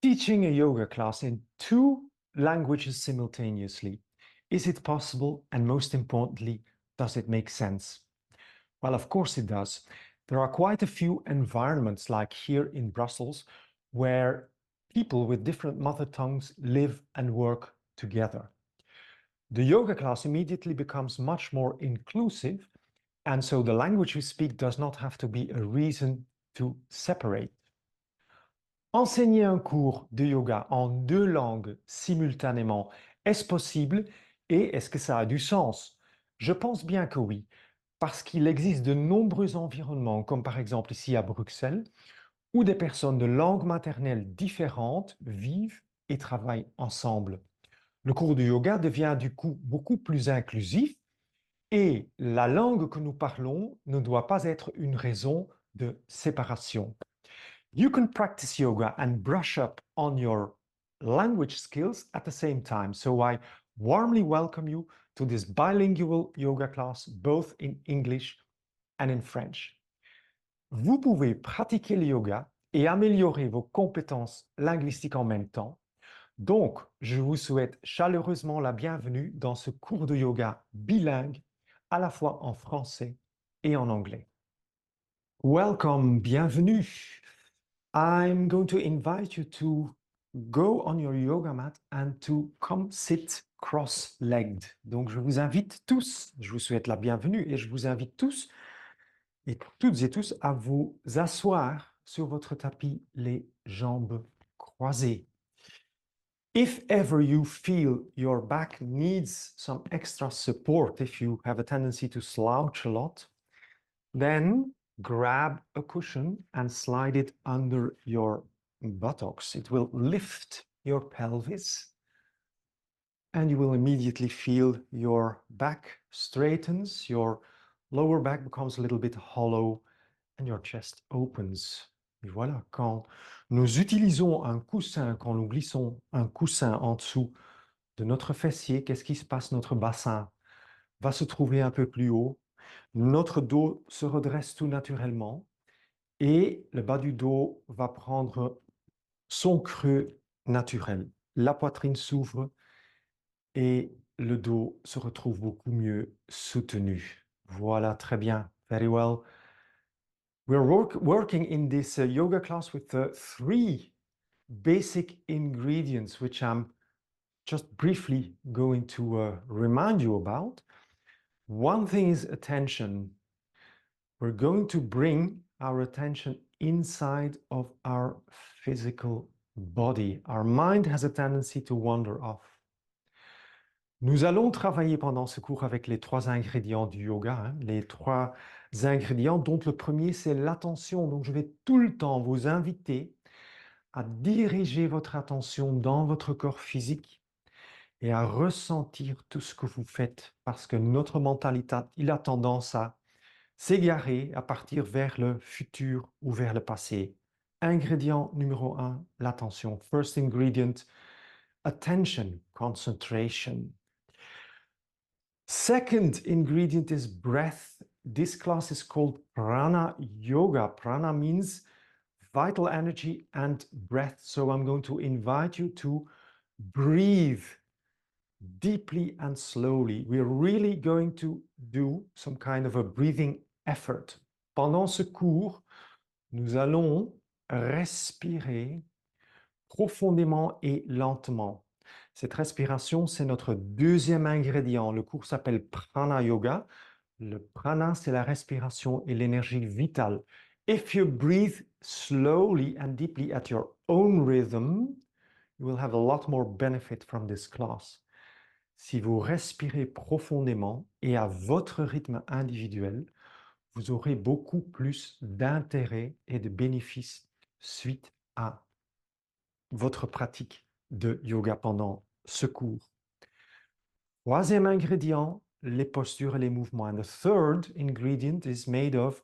Teaching a yoga class in 2 languages simultaneously. Is it possible? And most importantly, does it make sense? Well, of course it does. There are quite a few environments like here in Brussels where people with different mother tongues live and work together. The yoga class immediately becomes much more inclusive, and so the language we speak does not have to be a reason to separate. Enseigner un cours de yoga en 2 langues simultanément, est-ce possible et est-ce que ça a du sens? Je pense bien que oui, parce qu'il existe de nombreux environnements, comme par exemple ici à Bruxelles, où des personnes de langues maternelles différentes vivent et travaillent ensemble. Le cours de yoga devient du coup beaucoup plus inclusif et la langue que nous parlons ne doit pas être une raison de séparation. You can practice yoga and brush up on your language skills at the same time. So I warmly welcome you to this bilingual yoga class, both in English and in French. Vous pouvez pratiquer le yoga et améliorer vos compétences linguistiques en même temps. Donc, je vous souhaite chaleureusement la bienvenue dans ce cours de yoga bilingue, à la fois en français et en anglais. Welcome, bienvenue. I'm going to invite you to go on your yoga mat and to come sit cross-legged. Donc, je vous invite tous, je vous souhaite la bienvenue et je vous invite tous et toutes et tous à vous asseoir sur votre tapis, les jambes croisées. If ever you feel your back needs some extra support, if you have a tendency to slouch a lot, then grab a cushion and slide it under your buttocks. It will lift your pelvis and you will immediately feel your back straightens, your lower back becomes a little bit hollow and your chest opens. Et voilà, quand nous utilisons un coussin, quand nous glissons un coussin en dessous de notre fessier, qu'est-ce qui se passe? Notre bassin va se trouver un peu plus haut. Notre dos se redresse tout naturellement et le bas du dos va prendre son creux naturel. La poitrine s'ouvre et le dos se retrouve beaucoup mieux soutenu. Voilà, très bien. Very well. We're working in this yoga class with 3 basic ingredients, which I'm just briefly going to remind you about. One thing is attention. We're going to bring our attention inside of our physical body. Our mind has a tendency to wander off. Nous allons travailler pendant ce cours avec les 3 ingrédients du yoga, les 3 ingrédients dont le premier c'est l'attention. Donc je vais tout le temps vous inviter à diriger votre attention dans votre corps physique et à ressentir tout ce que vous faites parce que notre mentalité, il a tendance à s'égarer, à partir vers le futur ou vers le passé. Ingrédient numéro 1, l'attention. First ingredient, attention, concentration. Second ingredient is breath. This class is called Prana Yoga. Prana means vital energy and breath. So I'm going to invite you to breathe deeply and slowly. We're really going to do some kind of a breathing effort. Pendant ce cours, nous allons respirer profondément et lentement. Cette respiration, c'est notre deuxième ingrédient. Le cours s'appelle Prana Yoga. Le prana, c'est la respiration et l'énergie vitale. If you breathe slowly and deeply at your own rhythm, you will have a lot more benefit from this class. Si vous respirez profondément et à votre rythme individuel, vous aurez beaucoup plus d'intérêt et de bénéfices suite à votre pratique de yoga pendant ce cours. Troisième ingrédient, les postures et les mouvements. And the third ingredient is made of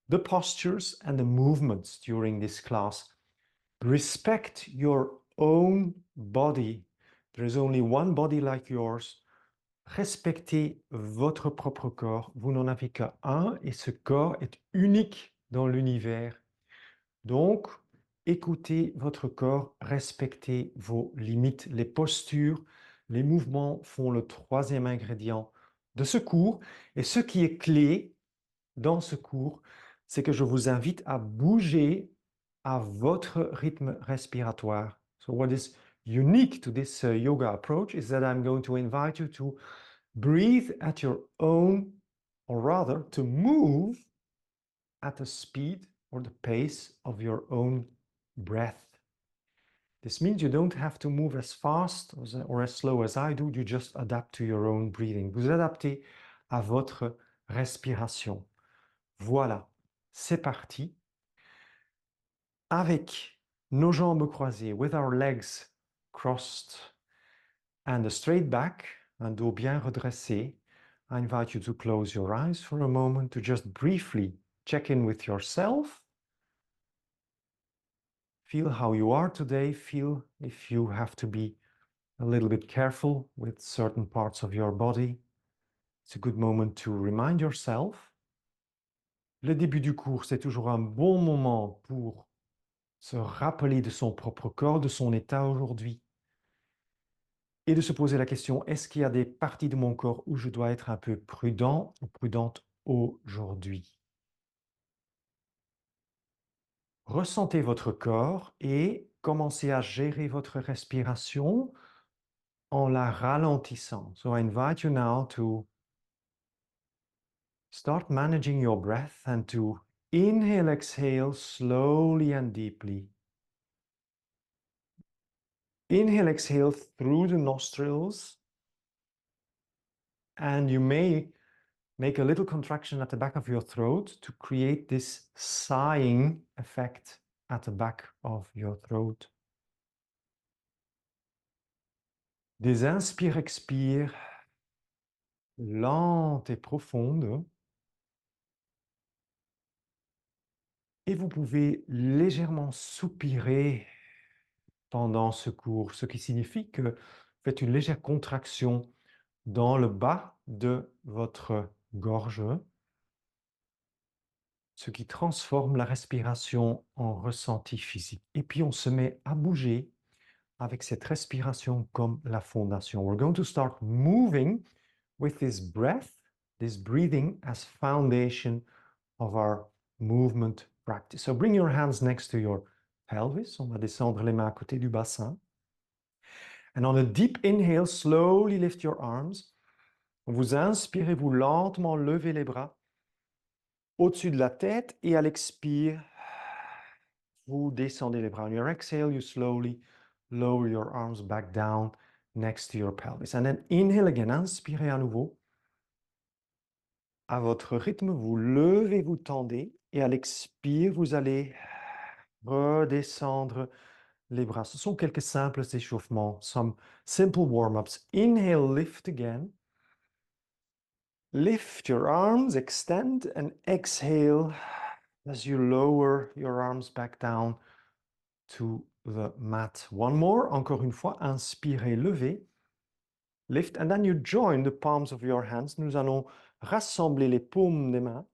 the postures and the movements during this class. Respect your own body. There is only one body like yours. Respectez votre propre corps. Vous n'en avez qu'un et ce corps est unique dans l'univers. Donc, écoutez votre corps, respectez vos limites. Les postures, les mouvements font le troisième ingrédient de ce cours. Et ce qui est clé dans ce cours, c'est que je vous invite à bouger à votre rythme respiratoire. So what is unique to this yoga approach is that I'm going to invite you to breathe at your own, or rather to move at the speed or the pace of your own breath. This means you don't have to move as fast or as slow as I do, you just adapt to your own breathing. Vous adaptez à votre respiration. Voilà, c'est parti. Avec nos jambes croisées, with our legs crossed and a straight back, un dos bien redressé, I invite you to close your eyes for a moment to just briefly check in with yourself. Feel how you are today. Feel if you have to be a little bit careful with certain parts of your body. It's a good moment to remind yourself. Le début du cours, c'est toujours un bon moment pour se rappeler de son propre corps, de son état aujourd'hui, et de se poser la question, est-ce qu'il y a des parties de mon corps où je dois être un peu prudent ou prudente aujourd'hui? Ressentez votre corps et commencez à gérer votre respiration en la ralentissant. So I invite you now to start managing your breath and to inhale, exhale slowly and deeply. Inhale, exhale through the nostrils, and you may make a little contraction at the back of your throat to create this sighing effect at the back of your throat. Des inspires, expires lentes et profondes. Et vous pouvez légèrement soupirer pendant ce cours, ce qui signifie que vous faites une légère contraction dans le bas de votre gorge, ce qui transforme la respiration en ressenti physique. Et puis on se met à bouger avec cette respiration comme la fondation. We're going to start moving with this breath, this breathing as foundation of our movement practice. So bring your hands next to your pelvis. On va descendre les mains à côté du bassin. And on a deep inhale, slowly lift your arms. Vous inspirez, vous lentement levez les bras au-dessus de la tête, et à l'expire, vous descendez les bras. On your exhale, you slowly lower your arms back down next to your pelvis. And then inhale again, inspirez à nouveau. À votre rythme, vous levez, vous tendez, et à l'expire, vous allez redescendre les bras. Ce sont quelques simples échauffements, some simple warm-ups. Inhale, lift again. Lift your arms, extend, and exhale as you lower your arms back down to the mat. One more, encore une fois, inspirez, levez. Lift, and then you join the palms of your hands. Nous allons rassembler les paumes des mains.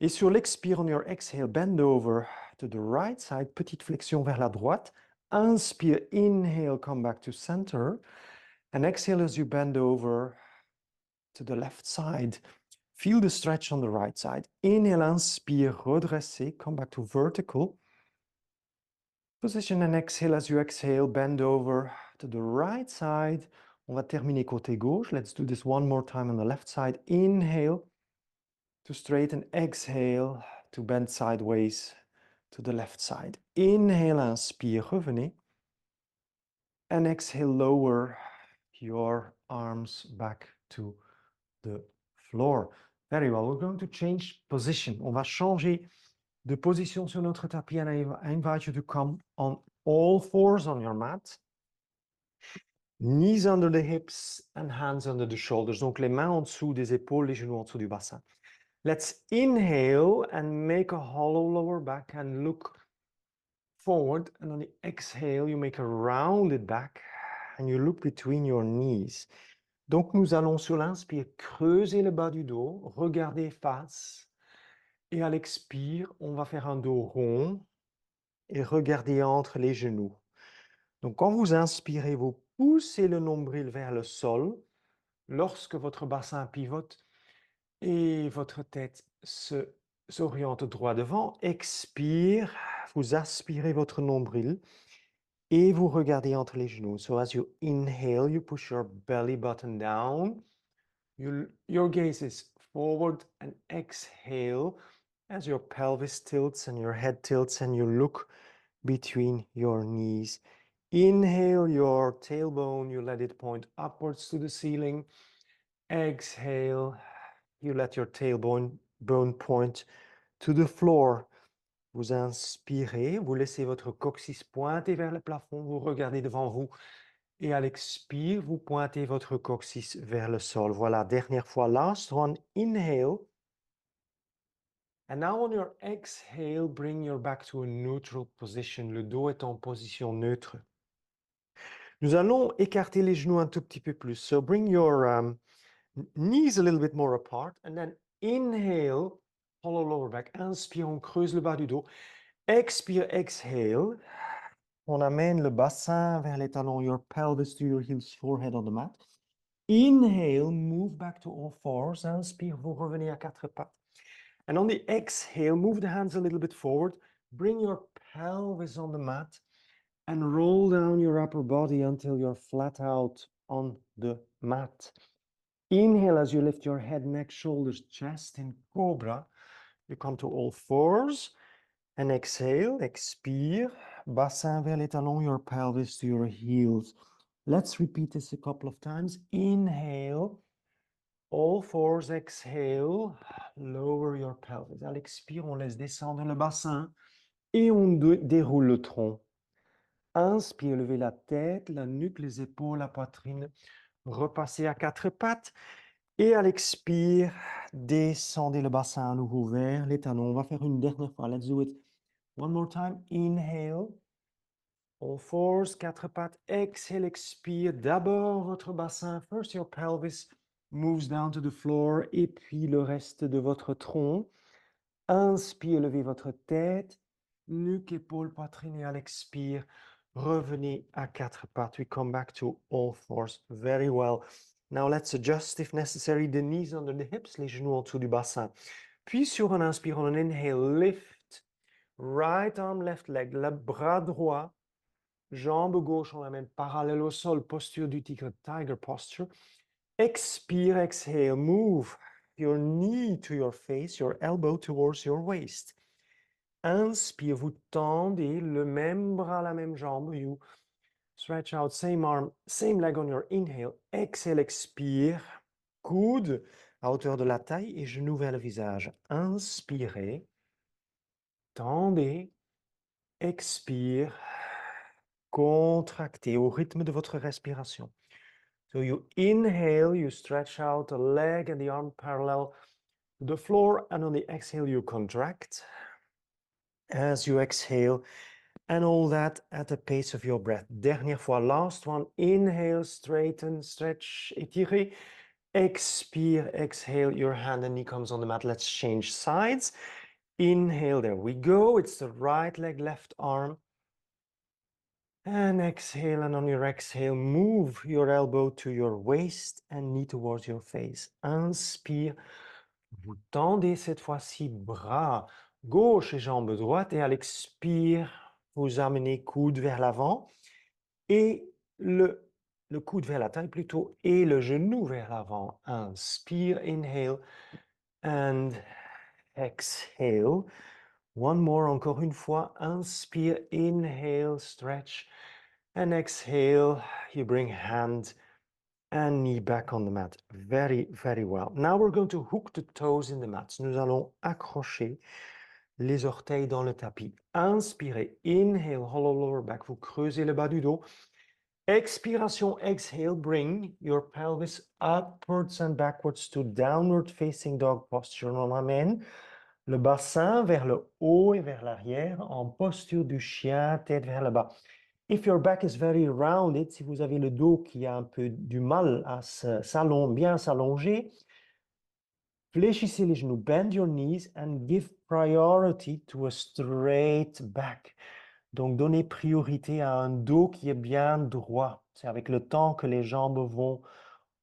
Et sur l'expire, on your exhale, bend over to the right side, petite flexion vers la droite. Inspire, inhale, come back to center. And exhale as you bend over to the left side. Feel the stretch on the right side. Inhale, inspire, redresser, come back to vertical position, and exhale as you exhale, bend over to the right side. On va terminer côté gauche. Let's do this one more time on the left side. Inhale to straighten, exhale to bend sideways to the left side. Inhale, inspire, revenez. And exhale, lower your arms back to the floor. Very well, we're going to change position. On va changer de position sur notre tapis, and I invite you to come on all fours on your mat. Knees under the hips and hands under the shoulders. Donc les mains en dessous des épaules, les genoux en dessous du bassin. Let's inhale and make a hollow lower back and look forward. And on the exhale, you make a rounded back and you look between your knees. Donc nous allons sur l'inspire creuser le bas du dos, regarder face. Et à l'expire, on va faire un dos rond et regardez entre les genoux. Donc, quand vous inspirez, vous poussez le nombril vers le sol. Lorsque votre bassin pivote et votre tête s'oriente droit devant, expire, vous aspirez votre nombril et vous regardez entre les genoux. So as you inhale, you push your belly button down. Your gaze is forward, and exhale as your pelvis tilts and your head tilts and you look between your knees. Inhale your tailbone, you let it point upwards to the ceiling. Exhale, you let your tailbone point to the floor. Vous inspirez, vous laissez votre coccyx pointer vers le plafond, vous regardez devant vous. Et à l'expire, vous pointez votre coccyx vers le sol. Voilà, dernière fois. Last one, inhale. And now on your exhale, bring your back to a neutral position. Le dos est en position neutre. Nous allons écarter les genoux un tout petit peu plus. So bring your knees a little bit more apart. And then inhale, hollow lower back. Inspire, on creuse le bas du dos. Expire, exhale. On amène le bassin vers les talons, your pelvis to your heels, forehead on the mat. Inhale, move back to all fours. Inspire, vous revenez à quatre pattes. And on the exhale, move the hands a little bit forward. Bring your pelvis on the mat and roll down your upper body until you're flat out on the mat. Inhale as you lift your head, neck, shoulders, chest in cobra. You come to all fours. And exhale, expire, bassin vers les talons, your pelvis to your heels. Let's repeat this a couple of times. Inhale, all fours, exhale, lower your pelvis. À l'expire, on laisse descendre le bassin et on déroule le tronc. Inspire, levez la tête, la nuque, les épaules, la poitrine. Repassez à quatre pattes. Et à l'expire, descendez le bassin à nouveau vers les talons. On va faire une dernière fois. Let's do it. One more time. Inhale. All fours, quatre pattes. Exhale, expire. D'abord votre bassin. First your pelvis moves down to the floor. Et puis le reste de votre tronc. Inspire, levez votre tête. Nuque, épaule, poitrine. Et à l'expire, revenez à quatre pattes. We come back to all fours. Very well. Now let's adjust if necessary the knees under the hips. Les genoux en dessous du bassin. Puis sur un inspire, on inhale, lift. Right arm, left leg, le bras droit, jambe gauche, on l'amène parallèle au sol, posture du tigre, tiger posture. Expire, exhale, move your knee to your face, your elbow towards your waist. Inspire, vous tendez le même bras, la même jambe, you stretch out, same arm, same leg on your inhale. Exhale, expire, coude à hauteur de la taille et genoux vers le visage. Inspirez. Tendez, expire, contractez au rythme de votre respiration. So you inhale, you stretch out the leg and the arm parallel to the floor, and on the exhale you contract as you exhale, and all that at the pace of your breath. Dernière fois, last one, inhale, straighten, stretch, étirez. Expire, exhale, your hand and knee comes on the mat. Let's change sides. Inhale, there we go. It's the right leg, left arm. And exhale, and on your exhale, move your elbow to your waist and knee towards your face. Inspire, vous tendez cette fois-ci bras gauche et jambe droite. Et à l'expire, vous amenez coude vers l'avant et le coude vers la taille plutôt et le genou vers l'avant. Inspire, inhale, and exhale. One more, encore une fois. Inspire, inhale, stretch. And exhale, you bring hand and knee back on the mat. Very, very well. Now we're going to hook the toes in the mat. Nous allons accrocher les orteils dans le tapis. Inspirez, inhale, hollow lower back. Vous creusez le bas du dos. Expiration, exhale, bring your pelvis upwards and backwards to downward facing dog posture. On amène le bassin vers le haut et vers l'arrière en posture du chien, tête vers le bas. If your back is very rounded, si vous avez le dos qui a un peu du mal à bien s'allonger, fléchissez les genoux, bend your knees and give priority to a straight back. Donc, donnez priorité à un dos qui est bien droit. C'est avec le temps que les jambes vont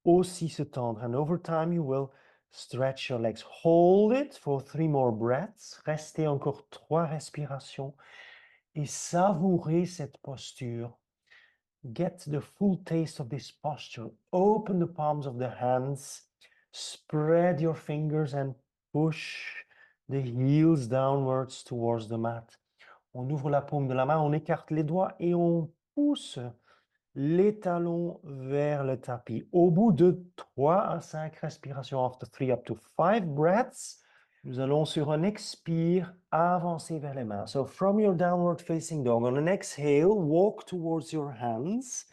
aussi se tendre. And over time, you will stretch your legs. Hold it for 3 more breaths. Restez encore 3 respirations et savourez cette posture. Get the full taste of this posture. Open the palms of the hands. Spread your fingers and push the heels downwards towards the mat. On ouvre la paume de la main, on écarte les doigts et on pousse les talons vers le tapis. Au bout de 3 à 5 respirations, after 3 up to 5 breaths, nous allons sur un expire avancer vers les mains. So from your downward facing dog, on an exhale, walk towards your hands.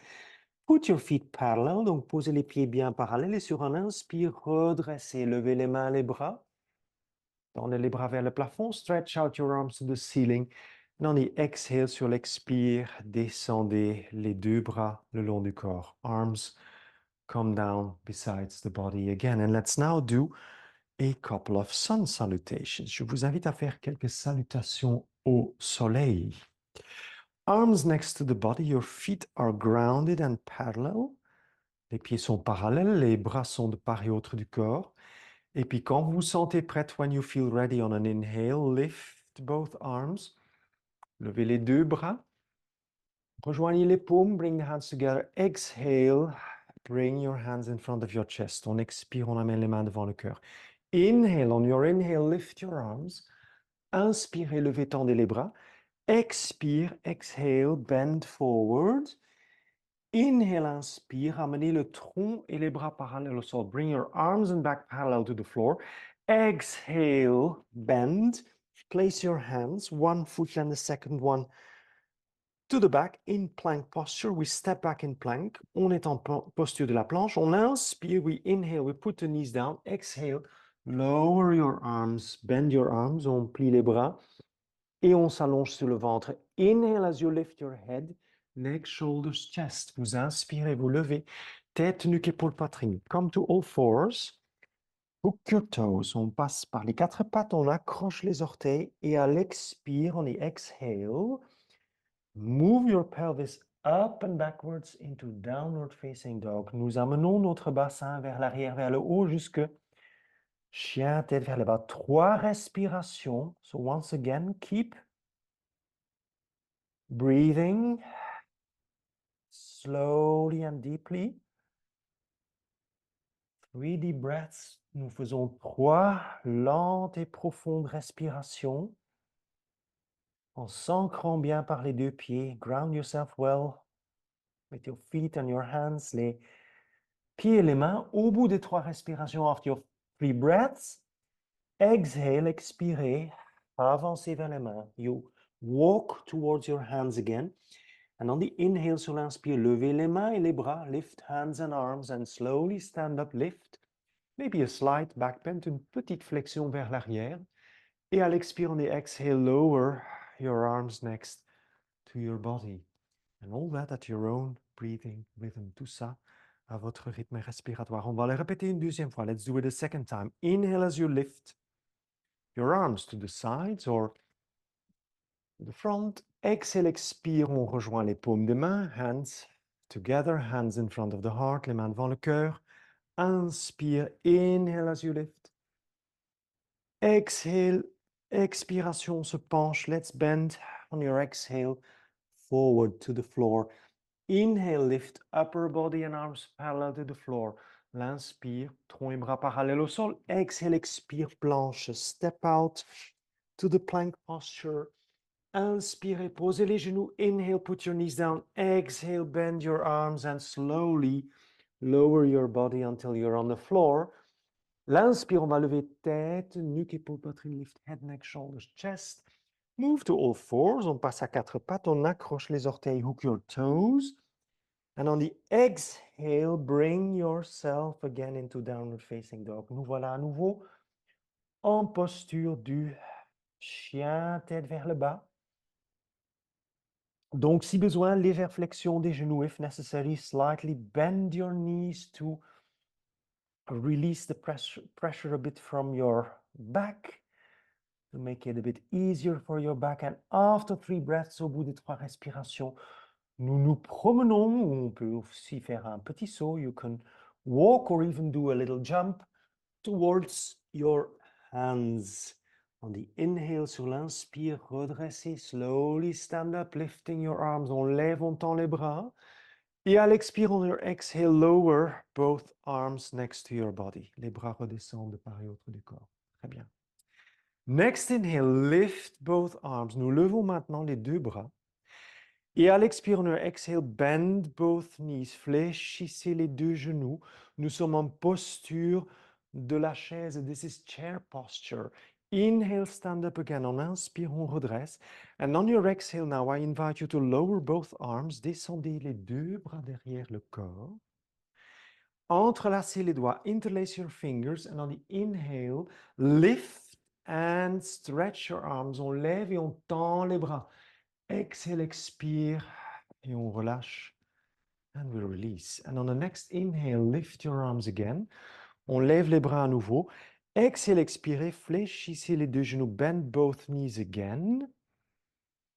Put your feet parallel, donc posez les pieds bien parallèles et sur un inspire, redressez, levez les mains, les bras. Tendez les bras vers le plafond, stretch out your arms to the ceiling. Et on y exhale sur l'expire, descendez les 2 bras le long du corps. Arms come down besides the body again. And let's now do a couple of sun salutations. Je vous invite à faire quelques salutations au soleil. Arms next to the body, your feet are grounded and parallel. Les pieds sont parallèles, les bras sont de part et autre du corps. Et puis quand vous vous sentez prête, when you feel ready on an inhale, lift both arms. Levez les 2 bras. Rejoignez les paumes, bring the hands together. Exhale, bring your hands in front of your chest. On expire, on amène les mains devant le cœur. Inhale, on your inhale, lift your arms. Inspirez, levez, tendez les bras. Expire, exhale, bend forward. Inhale, inspire, amenez le tronc et les bras parallèles au sol. Bring your arms and back parallel to the floor. Exhale, bend. Place your hands, one foot and the second one to the back in plank posture. We step back in plank. On est en posture de la planche. On inspire, we inhale, we put the knees down. Exhale, lower your arms, bend your arms. On plie les bras et on s'allonge sur le ventre. Inhale as you lift your head. Neck, shoulders, chest. Vous inspirez, vous levez. Tête, nuque, épaule, poitrine. Come to all fours. Hook your toes. On passe par les 4 pattes, on accroche les orteils. Et à l'expire, on y exhale. Move your pelvis up and backwards into downward facing dog. Nous amenons notre bassin vers l'arrière, vers le haut, jusque chien, tête vers le bas. 3 respirations. So once again, keep breathing slowly and deeply. 3 deep breaths. Nous faisons 3 lentes et profondes respirations en s'ancrant bien par les 2 pieds. Ground yourself well with your feet and your hands. Les pieds et les mains. Au bout des 3 respirations, after your 3 breaths, exhale, expirez, avancez vers les mains. You walk towards your hands again. And on the inhale, sur l'inspire, levez les mains et les bras, lift hands and arms, and slowly stand up, lift. Maybe a slight back bend, une petite flexion vers l'arrière. Et à l'expire, on exhale, lower your arms next to your body. And all that at your own breathing rhythm. Tout ça à votre rythme respiratoire. On va le répéter une deuxième fois. Let's do it a second time. Inhale as you lift your arms to the sides or the front. Exhale, expire, on rejoint les paumes des mains. Hands together, hands in front of the heart, les mains devant le cœur. Inspire, inhale as you lift. Exhale, expiration, se penche. Let's bend on your exhale forward to the floor. Inhale, lift upper body and arms parallel to the floor. L'inspire, tronc et bras parallèles au sol. Exhale, expire, planche. Step out to the plank posture. Inspirez, posez les genoux. Inhale, put your knees down. Exhale, bend your arms and slowly lower your body until you're on the floor. L'inspire, on va lever tête, nuque, épaule, poitrine, lift head, neck, shoulders, chest. Move to all fours. On passe à 4 pattes. On accroche les orteils. Hook your toes. And on the exhale, bring yourself again into downward facing dog. Nous voilà à nouveau en posture du chien, tête vers le bas. Donc, si besoin, légère flexion des genoux, if necessary, slightly bend your knees to release the pressure a bit from your back. to make it a bit easier for your back. And after 3 breaths, au bout des 3 respirations, nous nous promenons, ou on peut aussi faire un petit saut. You can walk or even do a little jump towards your hands. On the inhale, sur l'inspire, redressez, slowly stand up, lifting your arms. On lève, on tend les bras. Et à l'expire, on your exhale, lower both arms next to your body. Les bras redescendent de part et d'autre du corps. Très bien. Next inhale, lift both arms. Nous levons maintenant les deux bras. Et à l'expire, on your exhale, bend both knees. Fléchissez les deux genoux. Nous sommes en posture de la chaise. This is chair posture. Inhale, stand up again. On inspire, on redresse. And on your exhale now, I invite you to lower both arms. Descendez les deux bras derrière le corps. Entrelacez les doigts. Interlace your fingers. And on the inhale, lift and stretch your arms. On lève et on tend les bras. Exhale, expire, et on relâche. And we release. And on the next inhale, lift your arms again. On lève les bras à nouveau. Exhale, expirez, fléchissez les deux genoux. Bend both knees again.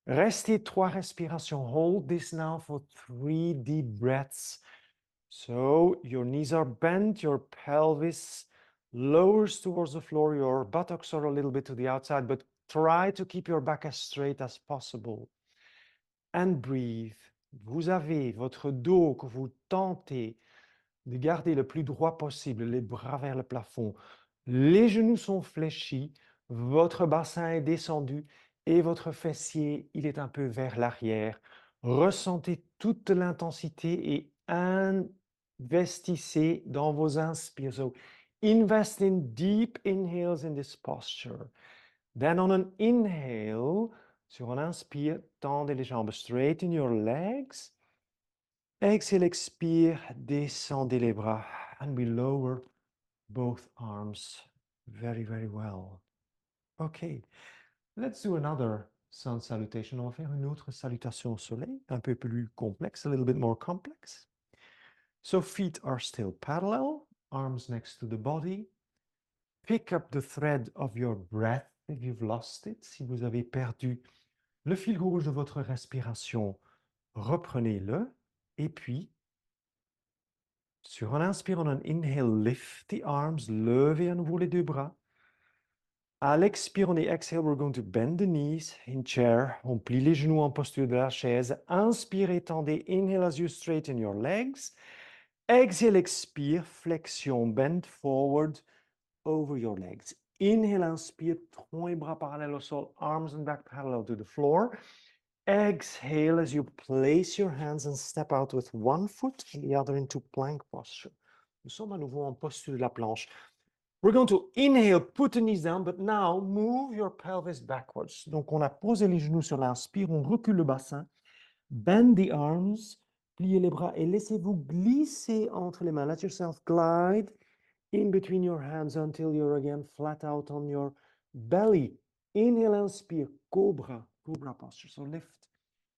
Restez 3 respirations. Hold this now for 3 deep breaths. So your knees are bent, your pelvis lowers towards the floor, your buttocks are a little bit to the outside, but try to keep your back as straight as possible. And breathe. Vous avez votre dos que vous tentez de garder le plus droit possible, les bras vers le plafond. Les genoux sont fléchis, votre bassin est descendu et votre fessier, il est un peu vers l'arrière. Ressentez toute l'intensité et investissez dans vos inspires. So, invest in deep inhales in this posture. Then on an inhale, sur un inspire, tendez les jambes, straighten your legs. Exhale, expire, descendez les bras. And we lower both arms very, very well. Okay, let's do another sun salutation. On va faire une autre salutation au soleil, un peu plus complexe, a little bit more complex. So feet are still parallel, arms next to the body. Pick up the thread of your breath if you've lost it. Si vous avez perdu le fil rouge de votre respiration, reprenez-le. Et puis, sur un inspire, on un inhale, lift the arms, levez à nouveau les deux bras. À l'expire, on exhale, we're going to bend the knees in chair. On plie les genoux en posture de la chaise. Inspirez, tendez. Inhale as you straighten your legs. Exhale, expire, flexion, bend forward over your legs. Inhale, inspire, tronc et bras parallèles au sol, arms and back parallel to the floor. Exhale as you place your hands and step out with one foot and the other into plank posture. Nous sommes à nouveau en posture de la planche. We're going to inhale, put the knees down, but now move your pelvis backwards. Donc, on a posé les genoux sur l'inspire, on recule le bassin. Bend the arms, pliez les bras et laissez-vous glisser entre les mains. Let yourself glide in between your hands until you're again flat out on your belly. Inhale, inspire, cobra posture. So lift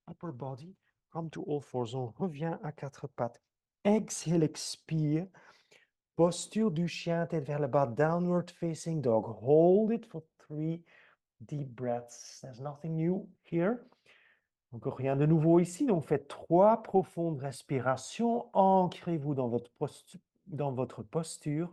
upper body, come to all fours. On revient à 4 pattes. Exhale, expire. Posture du chien, tête vers le bas, downward facing dog. Hold it for 3 deep breaths. There's nothing new here. Encore rien de nouveau ici. Donc, faites 3 profondes respirations. Ancrez-vous dans votre posture.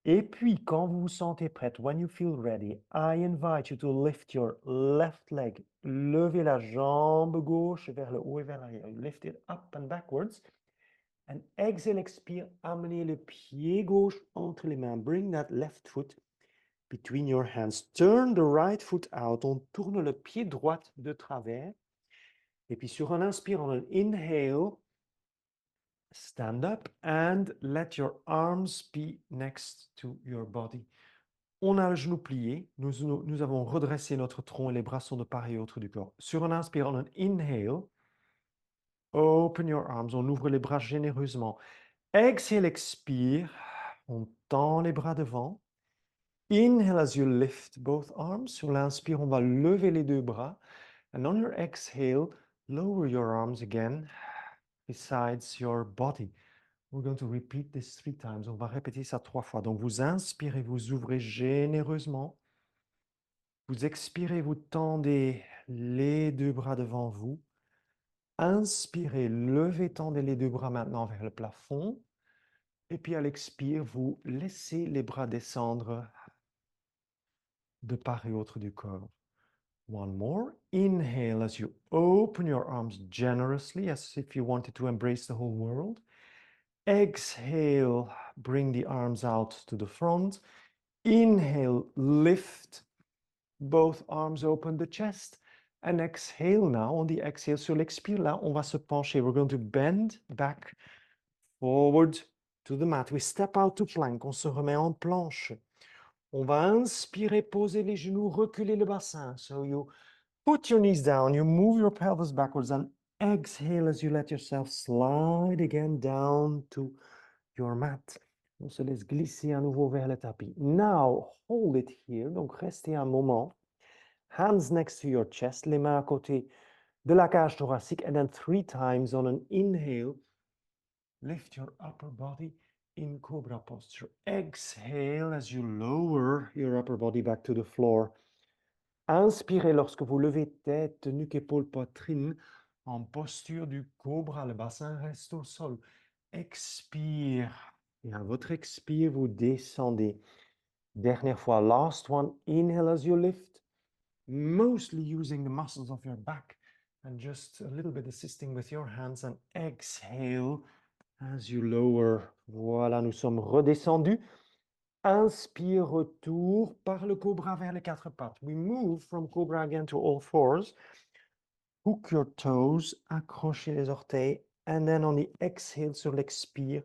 Et puis, quand vous vous sentez prête, when you feel ready, I invite you to lift your left leg. Levez la jambe gauche vers le haut et vers l'arrière. Lift it up and backwards. And exhale, expire, amenez le pied gauche entre les mains. Bring that left foot between your hands. Turn the right foot out. On tourne le pied droit de travers. Et puis sur un inspire, on un inhale, stand up and let your arms be next to your body. On a le genou plié. Nous avons redressé notre tronc et les bras sont de part et d'autre du corps. Sur un inspire, on un inhale. Open your arms. On ouvre les bras généreusement. Exhale, expire. On tend les bras devant. Inhale as you lift both arms. Sur l'inspire, on va lever les deux bras. And on your exhale, lower your arms again besides your body. We're going to repeat this 3 times. On va répéter ça 3 fois. Donc, vous inspirez, vous ouvrez généreusement. Vous expirez, vous tendez les deux bras devant vous. Inspirez, levez, tendez les deux bras maintenant vers le plafond. Et puis à l'expire, vous laissez les bras descendre de part et autre du corps. One more. Inhale as you open your arms generously, as if you wanted to embrace the whole world. Exhale, bring the arms out to the front. Inhale, lift both arms, open the chest. And exhale now. On the exhale, sur l'expire, là, on va se pencher. We're going to bend back, forward to the mat. We step out to plank. On se remet en planche. On va inspirer, poser les genoux, reculer le bassin. So you put your knees down, you move your pelvis backwards, and exhale as you let yourself slide again down to your mat. On se laisse glisser à nouveau vers le tapis. Now, hold it here. Donc, restez un moment. Hands next to your chest, les mains à côté de la cage thoracique, and then 3 times on an inhale, lift your upper body in cobra posture. Exhale as you lower your upper body back to the floor. Inspirez lorsque vous levez tête, nuque, épaule, poitrine en posture du cobra. Le bassin reste au sol. Expire. Et à votre expire, vous descendez. Dernière fois, last one. Inhale as you lift, mostly using the muscles of your back and just a little bit assisting with your hands. And exhale as you lower. Voilà, nous sommes redescendus. Inspire, retour par le cobra vers les quatre pattes. We move from cobra again to all fours. Hook your toes, accrochez les orteils. And then on the exhale, sur l'expire,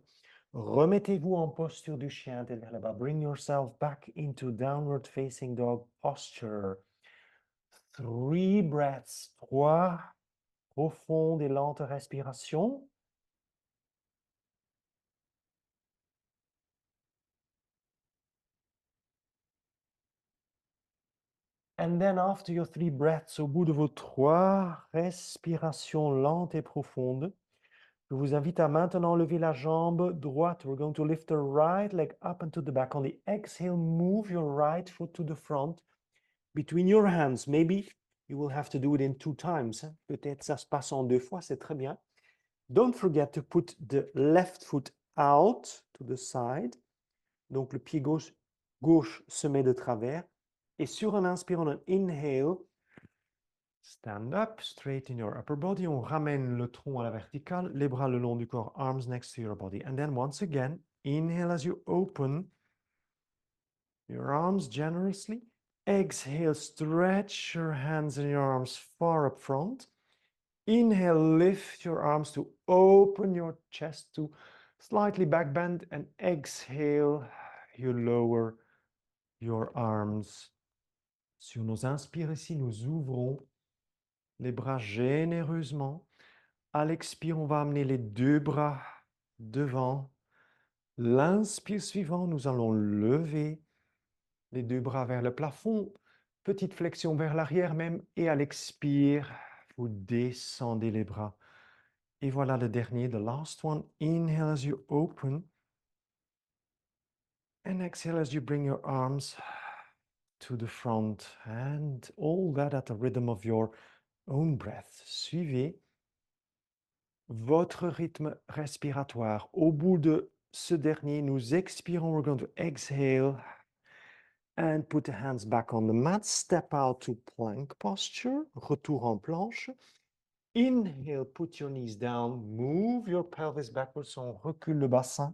remettez-vous en posture du chien, tête vers le bas. Bring yourself back into downward facing dog posture. 3 breaths, 3 profondes et lentes respirations. And then after your 3 breaths, au bout de vos 3 respirations lentes et profondes, je vous invite à maintenant lever la jambe droite. We're going to lift the right leg up and to the back. On the exhale, move your right foot to the front between your hands. Maybe you will have to do it in 2 times. Peut-être ça se passe en 2 fois, c'est très bien. Don't forget to put the left foot out to the side. Donc le pied gauche se met de travers. Et sur un inspire, on un inhale, stand up, straighten your upper body. On ramène le tronc à la verticale, les bras le long du corps, arms next to your body. And then once again, inhale as you open your arms generously. Exhale, stretch your hands and your arms far up front. Inhale, lift your arms to open your chest to slightly back bend. And exhale, you lower your arms. Sur nos inspires ici, nous ouvrons les bras généreusement. À l'expire, on va amener les 2 bras devant. L'inspire suivant, nous allons lever les 2 bras vers le plafond. Petite flexion vers l'arrière même. Et à l'expire, vous descendez les bras. Et voilà le dernier, the last one. Inhale as you open. And exhale as you bring your arms to the front. And all that at the rhythm of your own breath. Suivez votre rythme respiratoire. Au bout de ce dernier, nous expirons. We're going to exhale and put the hands back on the mat. Step out to plank posture. Retour en planche. Inhale, put your knees down. Move your pelvis backwards. On recule le bassin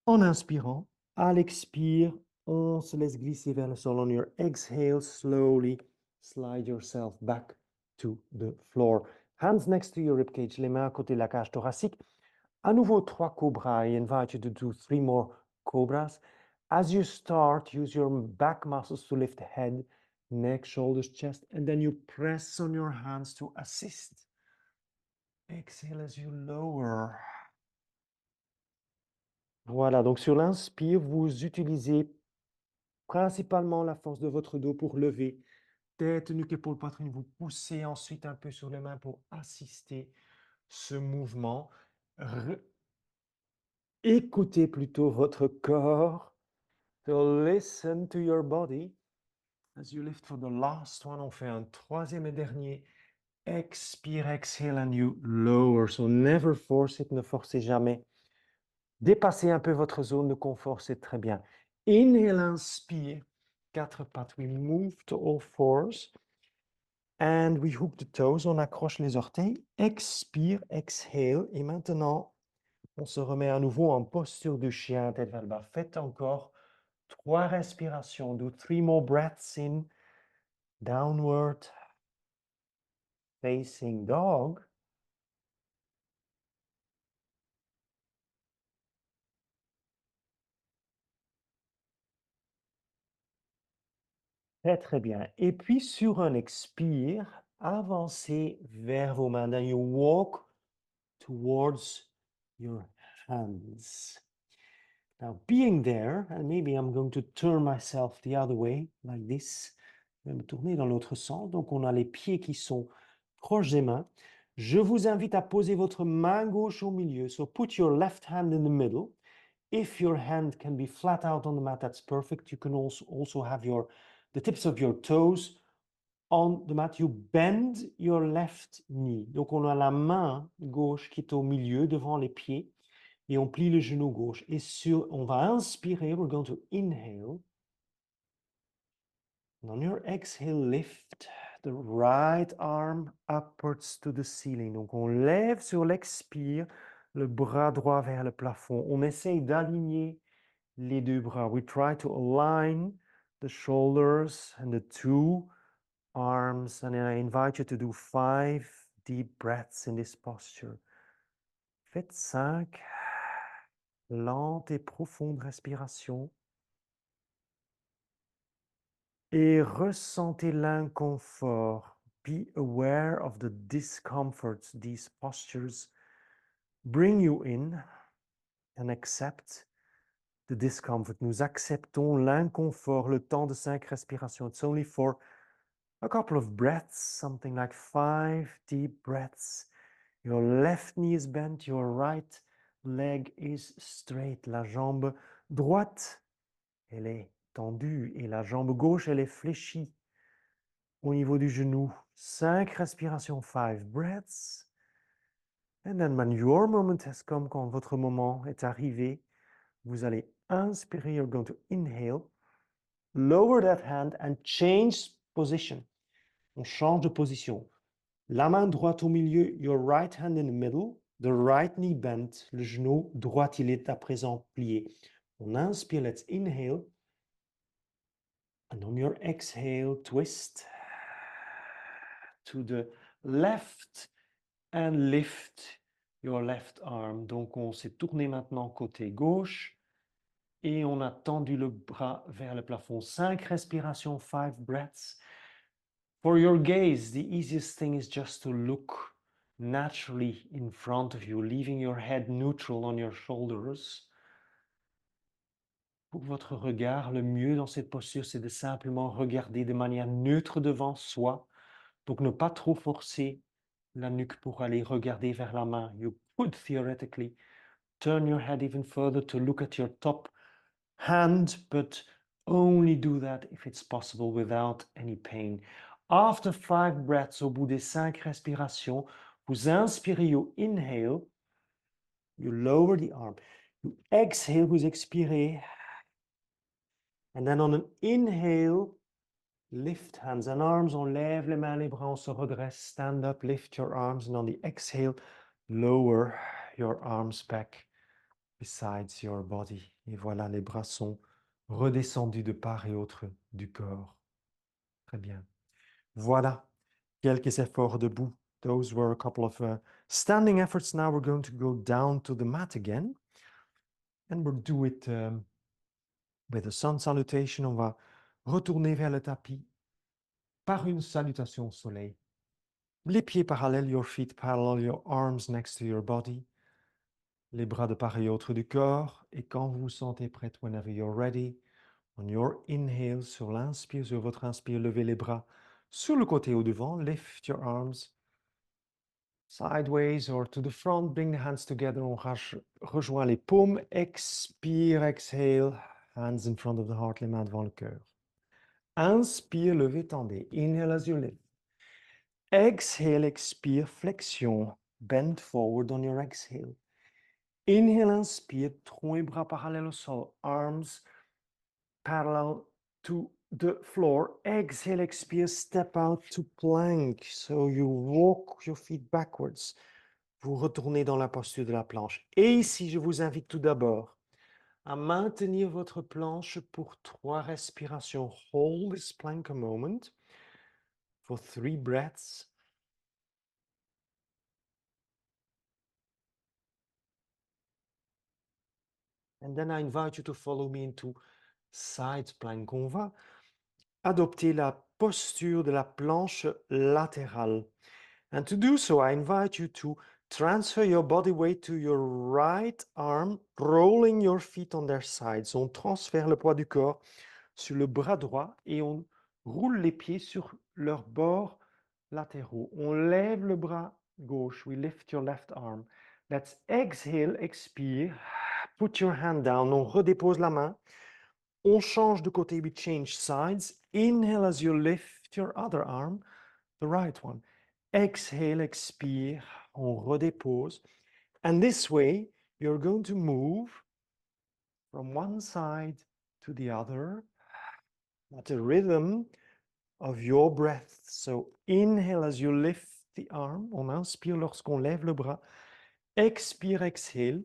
en inspirant. À l'expire, on se laisse glisser vers le sol. On your exhale, slowly slide yourself back to the floor. Hands next to your ribcage, les mains à côté de la cage thoracique. À nouveau, 3 cobras. I invite you to do 3 more cobras. As you start, use your back muscles to lift the head, neck, shoulders, chest, and then you press on your hands to assist. Exhale as you lower. Voilà, donc sur l'inspire, vous utilisez principalement la force de votre dos pour lever tête, nuque, épaule, poitrine. Vous poussez ensuite un peu sur les mains pour assister ce mouvement. Écoutez plutôt votre corps. So listen to your body As you lift for the last one, on fait un troisième et dernier. Expire, exhale, and you lower. So never force it, ne forcez jamais. Dépassez un peu votre zone de confort, c'est très bien. Inhale, inspire. 4 pattes. We move to all fours. And we hook the toes, on accroche les orteils. Expire, exhale. Et maintenant, on se remet à nouveau en posture du chien, tête vers le bas. Faites encore 3 respirations. Do 3 more breaths in. Downward. Facing dog. Très, très bien. Et puis, sur un expire, avancez vers vos mains. Then you walk towards your hands. Now, being there, and maybe I'm going to turn myself the other way, like this. Je vais me tourner dans l'autre sens. Donc, on a les pieds qui sont proches des mains. Je vous invite à poser votre main gauche au milieu. So, put your left hand in the middle. If your hand can be flat out on the mat, that's perfect. You can also have the tips of your toes on the mat. You bend your left knee. Donc, on a la main gauche qui est au milieu, devant les pieds, et on plie le genou gauche. Et on va inspirer, we're going to inhale. And on your exhale, lift the right arm upwards to the ceiling. Donc, on lève sur l'expire le bras droit vers le plafond. On essaye d'aligner les deux bras. We try to align the shoulders and the two arms. And I invite you to do 5 deep breaths in this posture. Faites 5 lentes et profondes respirations. Et ressentez l'inconfort. Be aware of the discomforts these postures bring you in and accept the discomfort. Nous acceptons l'inconfort, le temps de 5 respirations. It's only for a couple of breaths, something like 5 deep breaths. Your left knee is bent, your right leg is straight. La jambe droite, elle est tendue et la jambe gauche, elle est fléchie au niveau du genou. 5 respirations, 5 breaths. And then when your moment has come, quand votre moment est arrivé, vous allez inspirer, you're going to inhale, lower that hand and change position. On change de position. La main droite au milieu, your right hand in the middle, the right knee bent, le genou droit, il est à présent plié. On inspire, let's inhale. And on your exhale, twist to the left and lift your left arm. Donc, on s'est tourné maintenant côté gauche et on a tendu le bras vers le plafond. 5 respirations, 5 breaths. For your gaze, the easiest thing is just to look naturally in front of you, leaving your head neutral on your shoulders. Pour votre regard, le mieux dans cette posture, c'est de simplement regarder de manière neutre devant soi. Donc, ne pas trop forcer la nuque pour aller regarder vers la main. You could theoretically turn your head even further to look at your top hand, but only do that if it's possible without any pain. After 5 breaths, au bout des 5 respirations, vous inspirez, you inhale, you lower the arm. You exhale, vous expirez. And then on an inhale, lift hands and arms. On lève les mains, les bras, on se redresse. Stand up, lift your arms. And on the exhale, lower your arms back besides your body. Et voilà, les bras sont redescendus de part et autre du corps. Très bien. Voilà, quelques efforts debout. Those were a couple of standing efforts. Now we're going to go down to the mat again. And we'll do it with a sun salutation. On va retourner vers le tapis par une salutation au soleil. Les pieds parallèles, your feet parallel, your arms next to your body. Les bras de part et autre du corps. Et quand vous vous sentez prête, whenever you're ready, on your inhale, sur l'inspire, sur votre inspire, levez les bras sur le côté au devant. Lift your arms sideways or to the front. Bring the hands together. On rejoint les paumes. Expire, exhale. Hands in front of the heart, les mains devant le cœur. Inspire, levez, tendez. Inhale as you lift. Exhale, expire, flexion. Bend forward on your exhale. Inhale, inspire, tronc et bras parallèles au sol. Arms parallel to the floor. Exhale, expire, step out to plank. So you walk your feet backwards. Vous retournez dans la posture de la planche. Et ici, je vous invite tout d'abord à maintenir votre planche pour 3 respirations. Hold this plank a moment for 3 breaths. And then I invite you to follow me into side plank. On va adopter la posture de la planche latérale. And to do so, I invite you to transfer your body weight to your right arm, rolling your feet on their sides. On transfère le poids du corps sur le bras droit et on roule les pieds sur leurs bords latéraux. On lève le bras gauche. We lift your left arm. Let's exhale, expire. Put your hand down. On redépose la main. On change de côté. We change sides. Inhale as you lift your other arm, the right one. Exhale, expire. On redépose. And this way, you're going to move from one side to the other at a rhythm of your breath. So inhale as you lift the arm. On inspire lorsqu'on lève le bras. Expire, exhale.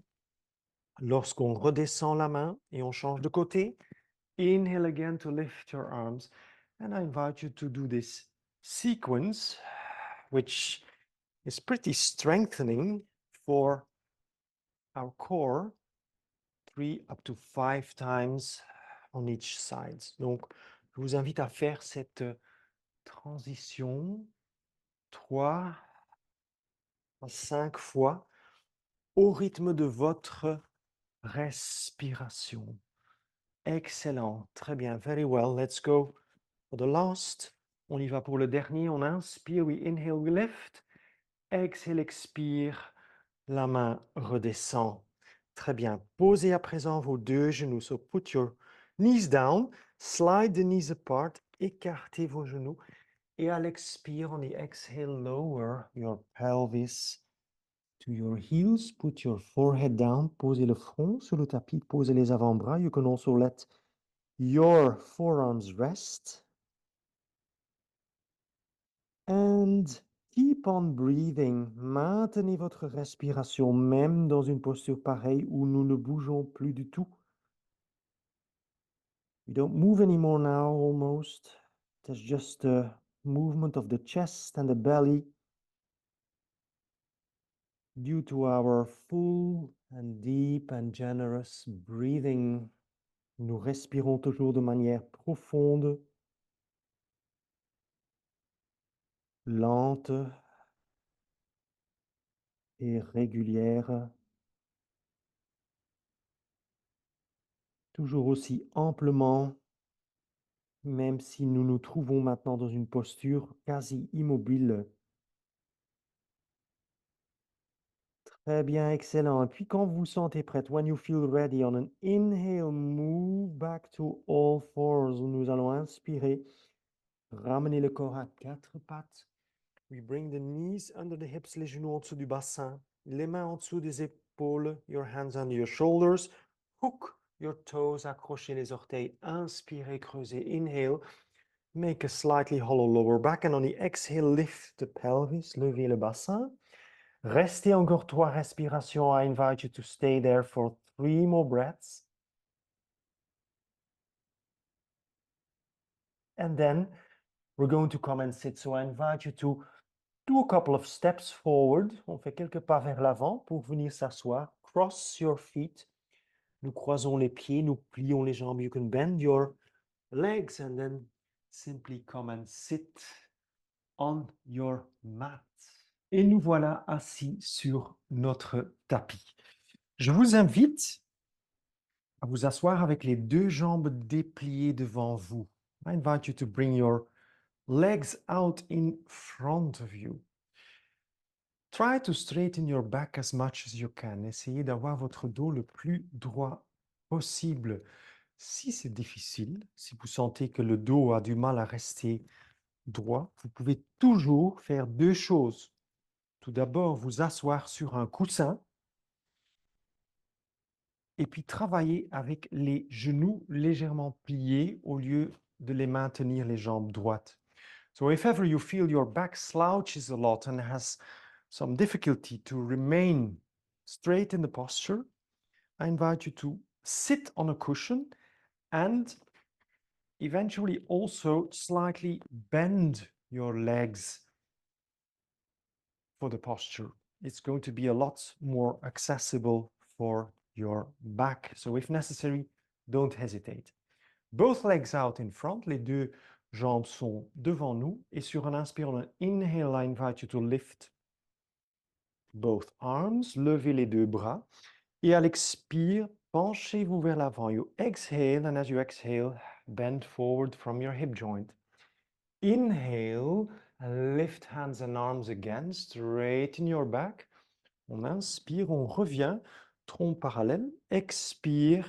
Lorsqu'on redescend la main et on change de côté. Inhale again to lift your arms. And I invite you to do this sequence, which is pretty strengthening for our core, 3 up to 5 times on each side. Donc, je vous invite à faire cette transition 3 à 5 fois au rythme de votre respiration. Excellent, très bien, very well. Let's go for the last. On y va pour le dernier. On inspire, we inhale, we lift. Exhale, expire. La main redescend. Très bien. Posez à présent vos 2 genoux. So put your knees down, slide the knees apart, écartez vos genoux. Et à l'expire, on the exhale, lower your pelvis to your heels. Put your forehead down. Posez le front sur le tapis. Posez les avant-bras. You can also let your forearms rest. And keep on breathing. Maintenez votre respiration, même dans une posture pareille où nous ne bougeons plus du tout. We don't move anymore now, almost. There's just a movement of the chest and the belly due to our full and deep and generous breathing. Nous respirons toujours de manière profonde, lente et régulière. Toujours aussi amplement, même si nous nous trouvons maintenant dans une posture quasi immobile. Très bien, excellent. Et puis quand vous vous sentez prête, when you feel ready, on an inhale, move back to all fours. Nous allons inspirer, ramener le corps à 4 pattes. We bring the knees under the hips, les genoux en dessous du bassin, les mains en dessous des épaules, your hands under your shoulders. Hook your toes, accrochez les orteils, inspirez, creusez, inhale. Make a slightly hollow lower back, and on the exhale, lift the pelvis, levez le bassin. Restez encore 3 respirations. I invite you to stay there for 3 more breaths. And then we're going to come and sit. So I invite you to do a couple of steps forward. On fait quelques pas vers l'avant pour venir s'asseoir. Cross your feet. Nous croisons les pieds, nous plions les jambes. You can bend your legs and then simply come and sit on your mat. Et nous voilà assis sur notre tapis. Je vous invite à vous asseoir avec les 2 jambes dépliées devant vous. I invite you to bring your legs out in front of you. Try to straighten your back as much as you can. Essayez d'avoir votre dos le plus droit possible. Si c'est difficile, si vous sentez que le dos a du mal à rester droit, vous pouvez toujours faire deux choses. Tout d'abord, vous asseoir sur un coussin et puis travailler avec les genoux légèrement pliés au lieu de les maintenir les jambes droites. So if ever you feel your back slouches a lot and has some difficulty to remain straight in the posture, I invite you to sit on a cushion and eventually also slightly bend your legs for the posture. It's going to be a lot more accessible for your back. So if necessary, don't hesitate. Both legs out in front, les deux jambes sont devant nous. Et sur un inspire, on inhale, I invite you to lift both arms, levez les deux bras. Et à l'expire, penchez-vous vers l'avant. You exhale, and as you exhale, bend forward from your hip joint. Inhale, lift hands and arms again, straighten your back. On inspire, on revient, tronc parallèle. Expire,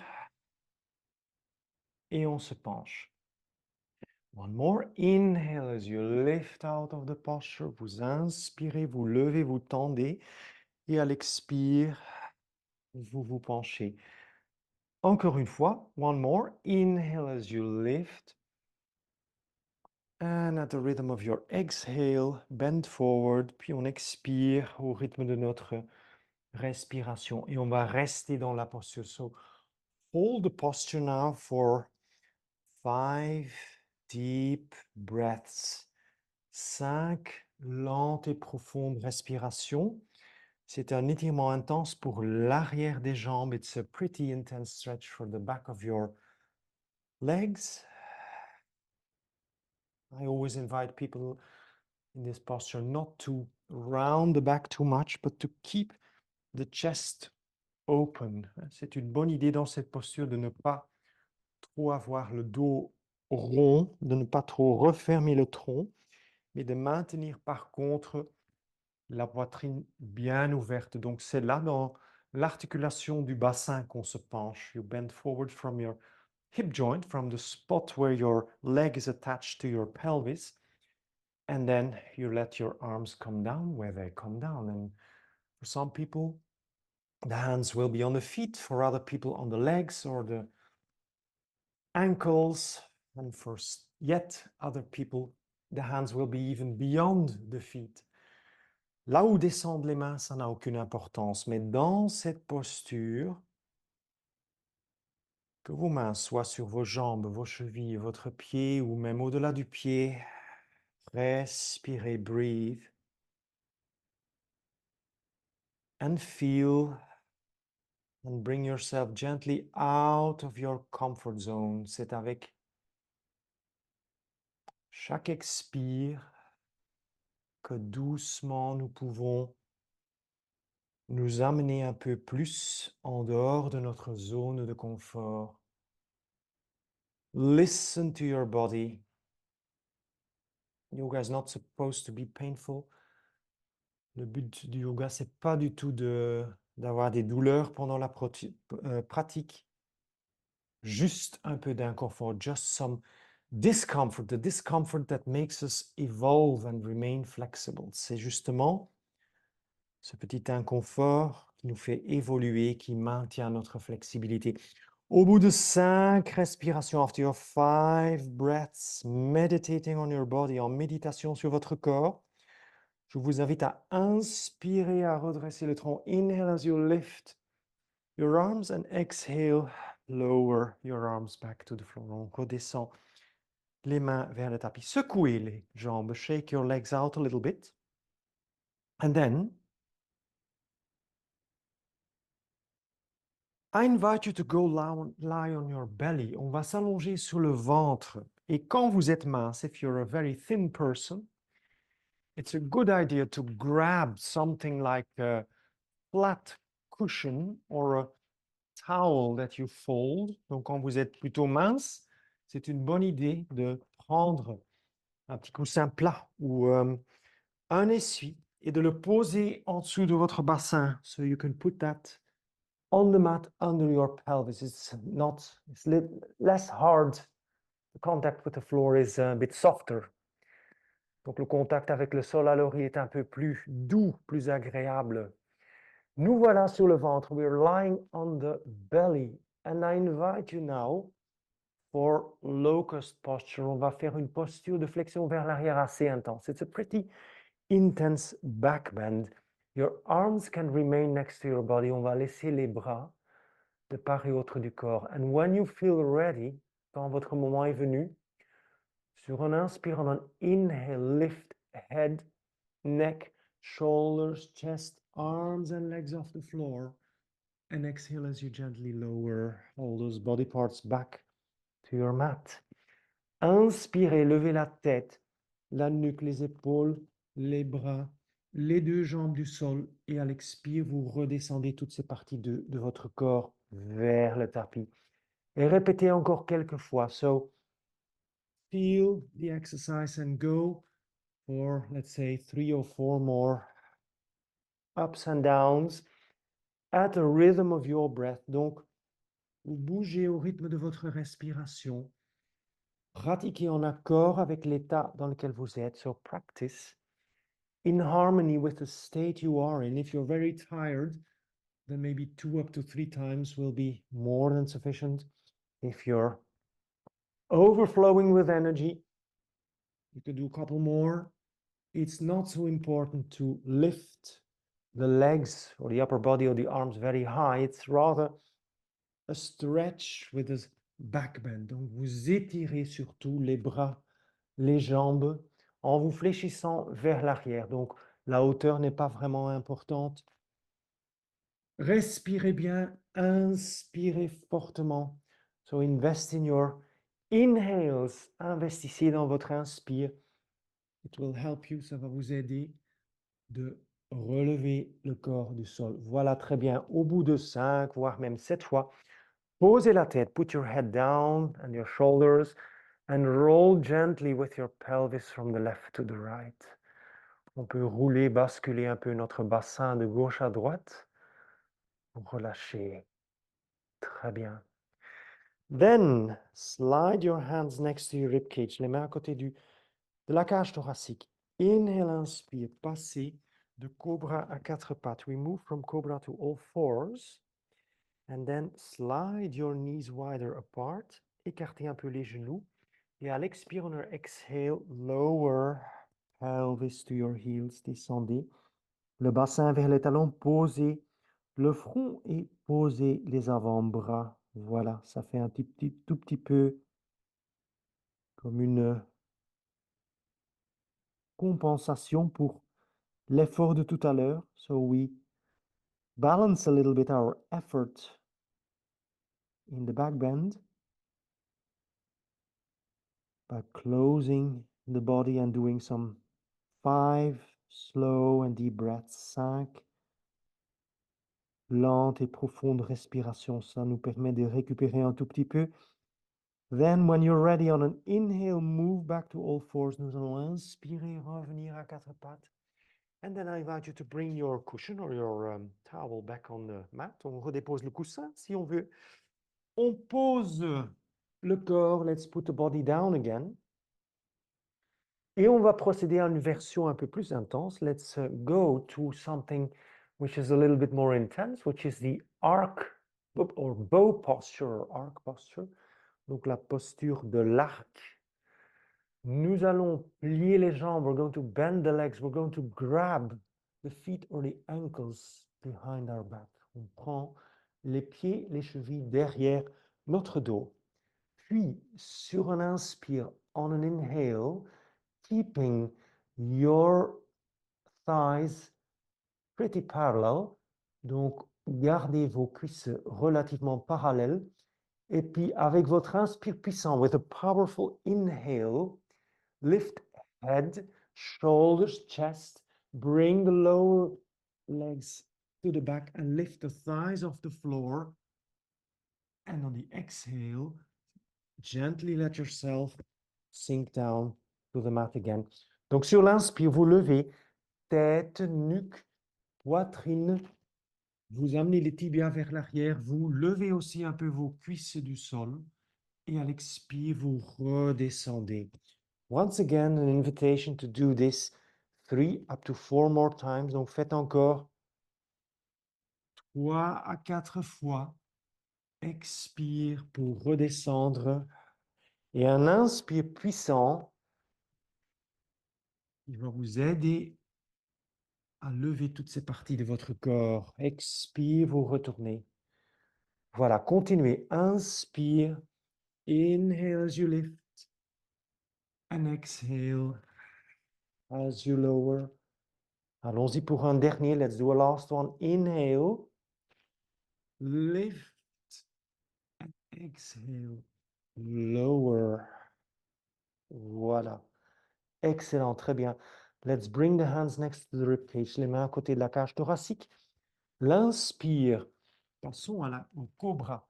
et on se penche. One more. Inhale as you lift out of the posture. Vous inspirez, vous levez, vous tendez. Et à l'expire, vous vous penchez. Encore une fois. One more. Inhale as you lift. And at the rhythm of your exhale, bend forward. Puis on expire au rythme de notre respiration. Et on va rester dans la posture. So hold the posture now for 5 deep breaths. 5 lentes et profondes respirations. C'est un étirement intense pour l'arrière des jambes. It's a pretty intense stretch for the back of your legs. I always invite people in this posture not to round the back too much, but to keep the chest open. C'est une bonne idée dans cette posture de ne pas trop avoir le dos rond, de ne pas trop refermer le tronc, mais de maintenir par contre la poitrine bien ouverte. Donc c'est là dans l'articulation du bassin qu'on se penche. You bend forward from your hip joint, from the spot where your leg is attached to your pelvis, and then you let your arms come down where they come down. And for some people, the hands will be on the feet, for other people on the legs or the ankles, and for yet other people, the hands will be even beyond the feet. Là où descendent les mains, ça n'a aucune importance, mais dans cette posture, que vos mains soient sur vos jambes, vos chevilles, votre pied ou même au-delà du pied, respirez, breathe, and feel, and bring yourself gently out of your comfort zone. C'est avec chaque expire que doucement nous pouvons nous amener un peu plus en dehors de notre zone de confort. Listen to your body. Yoga is not supposed to be painful. Le but du yoga, c'est pas du tout d'avoir des douleurs pendant la pratique. Juste un peu d'inconfort, just some discomfort, the discomfort that makes us evolve and remain flexible. C'est justement ce petit inconfort qui nous fait évoluer, qui maintient notre flexibilité. Au bout de 5 respirations, after your 5 breaths, meditating on your body, en méditation sur votre corps, je vous invite à inspirer, à redresser le tronc. Inhale as you lift your arms and exhale, lower your arms back to the floor. On redescend les mains vers le tapis. Secouez les jambes. Shake your legs out a little bit. And then, I invite you to go lie on your belly. On va s'allonger sur le ventre. Et quand vous êtes mince, if you're a very thin person, it's a good idea to grab something like a flat cushion or a towel that you fold. Donc, quand vous êtes plutôt mince, c'est une bonne idée de prendre un petit coussin plat ou un essuie et de le poser en dessous de votre bassin. So you can put that on the mat under your pelvis. It's less hard. The contact with the floor is a bit softer. Donc le contact avec le sol à l'oreille est un peu plus doux, plus agréable. Nous voilà sur le ventre. We're lying on the belly. And I invite you now for locust posture. On va faire une posture de flexion vers l'arrière assez intense. It's a pretty intense back bend. Your arms can remain next to your body. On va laisser les bras de part et autre du corps. And when you feel ready, quand votre moment est venu, sur un inspire, on an inhale, lift head, neck, shoulders, chest, arms and legs off the floor. And exhale as you gently lower all those body parts back to your mat. Inspirez, levez la tête, la nuque, les épaules, les bras, les deux jambes du sol. Et à l'expire, vous redescendez toutes ces parties de votre corps vers le tapis. Et répétez encore quelques fois. So, feel the exercise and go for, let's say, 3 or 4 more ups and downs at the rhythm of your breath. Donc, vous bougez au rythme de votre respiration. Pratiquez en accord avec l'état dans lequel vous êtes. So, practice in harmony with the state you are in. If you're very tired, then maybe 2 up to 3 times will be more than sufficient. If you're overflowing with energy, you could do a couple more. It's not so important to lift the legs or the upper body or the arms very high. It's rather a stretch with a back bend. Donc, vous étirez surtout les bras, les jambes, en vous fléchissant vers l'arrière. Donc, la hauteur n'est pas vraiment importante. Respirez bien, inspirez fortement. So, invest in your inhales. Investissez dans votre inspire. It will help you, ça va vous aider de relever le corps du sol. Voilà, très bien. Au bout de 5, voire même 7 fois, posez la tête. Put your head down and your shoulders and roll gently with your pelvis from the left to the right. On peut rouler, basculer un peu notre bassin de gauche à droite pour relâcher. Très bien. Then, slide your hands next to your rib cage. Les mains à côté de la cage thoracique. Inhale, inspire, passez de cobra à 4 pattes. We move from cobra to all fours. And then slide your knees wider apart. Écartez un peu les genoux. Et à l'expire, on exhale, lower pelvis to your heels. Descendez. Le bassin vers les talons, posez le front et posez les avant-bras. Voilà, ça fait un tout petit peu comme une compensation pour l'effort de tout à l'heure. So we balance a little bit our effort in the back bend by closing the body and doing some 5 slow and deep breaths. 5 lentes et profondes respirations. Ça nous permet de récupérer un tout petit peu. Then, when you're ready, on an inhale, move back to all fours. Nous allons inspirer, revenir à 4 pattes. And then I invite you to bring your cushion or your towel back on the mat. On redépose le coussin si on veut. On pose le corps. Let's put the body down again. Et on va procéder à une version un peu plus intense. Let's go to something which is a little bit more intense, which is the arc or bow posture or arc posture. Donc la posture de l'arc. Nous allons plier les jambes. We're going to bend the legs. We're going to grab the feet or the ankles behind our back. On prend les pieds, les chevilles derrière notre dos. Puis, sur un inspire, on an inhale, keeping your thighs pretty parallel. Donc, gardez vos cuisses relativement parallèles. Et puis, avec votre inspire puissant, with a powerful inhale, lift head, shoulders, chest, bring the lower legs to the back and lift the thighs off the floor. And on the exhale, gently let yourself sink down to the mat again. Donc, sur l'inspire, vous levez tête, nuque, poitrine, Vous amenez les tibias vers l'arrière, vous levez aussi un peu vos cuisses du sol et à l'expire, vous redescendez. Once again, an invitation to do this 3 up to 4 more times. Donc faites encore 3 à 4 fois. Expire pour redescendre. Et un inspire puissant qui va vous aider à lever toutes ces parties de votre corps. Expire, vous retournez. Voilà, continuez. Inspire. Inhale as you lift. And exhale as you lower. Allons-y pour un dernier. Let's do a last one. Inhale. Lift. And exhale. Lower. Voilà. Excellent, très bien. Let's bring the hands next to the rib cage. Les mains à côté de la cage thoracique. L'inspire. Passons au cobra.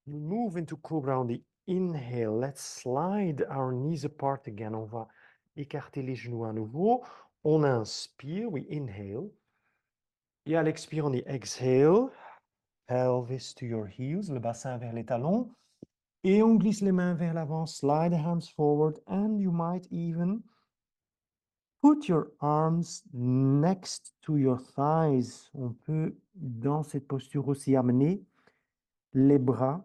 We move into cobra on the inhale. Let's slide our knees apart again. On va écarter les genoux à nouveau. On inspire, we inhale. Et à l'expire, on dit exhale. Pelvis to your heels, le bassin vers les talons. Et on glisse les mains vers l'avant. Slide the hands forward. And you might even put your arms next to your thighs. On peut, dans cette posture aussi, amener les bras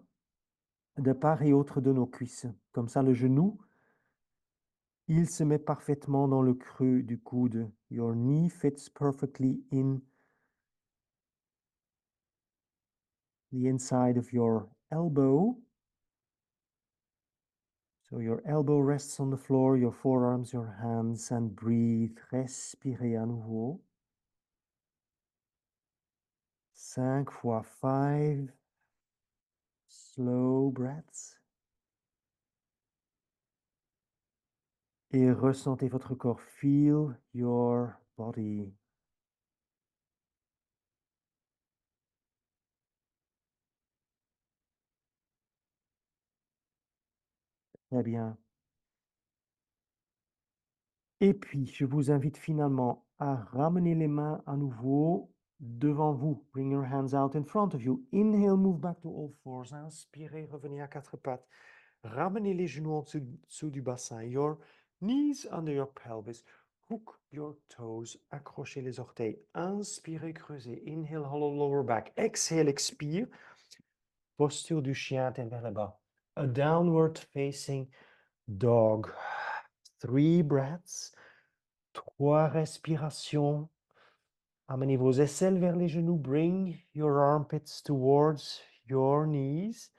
de part et autre de nos cuisses. Comme ça, le genou, il se met parfaitement dans le creux du coude. Your knee fits perfectly in the inside of your elbow. So your elbow rests on the floor, your forearms, your hands, and breathe. Respirez à nouveau. 5 fois 5 slow breaths. Et ressentez votre corps. Feel your body. Très bien. Et puis, je vous invite finalement à ramener les mains à nouveau devant vous. Bring your hands out in front of you. Inhale, move back to all fours. Inspirez, revenez à quatre pattes. Ramenez les genoux en dessous du bassin. Your knees under your pelvis. Hook your toes. Accrochez les orteils. Inspirez, creusez. Inhale, hollow lower back. Exhale, expire. Posture du chien, tête vers le bas. A downward facing dog. 3 breaths. 3 respirations. Amenez vos aisselles vers les genoux. Bring your armpits towards your knees.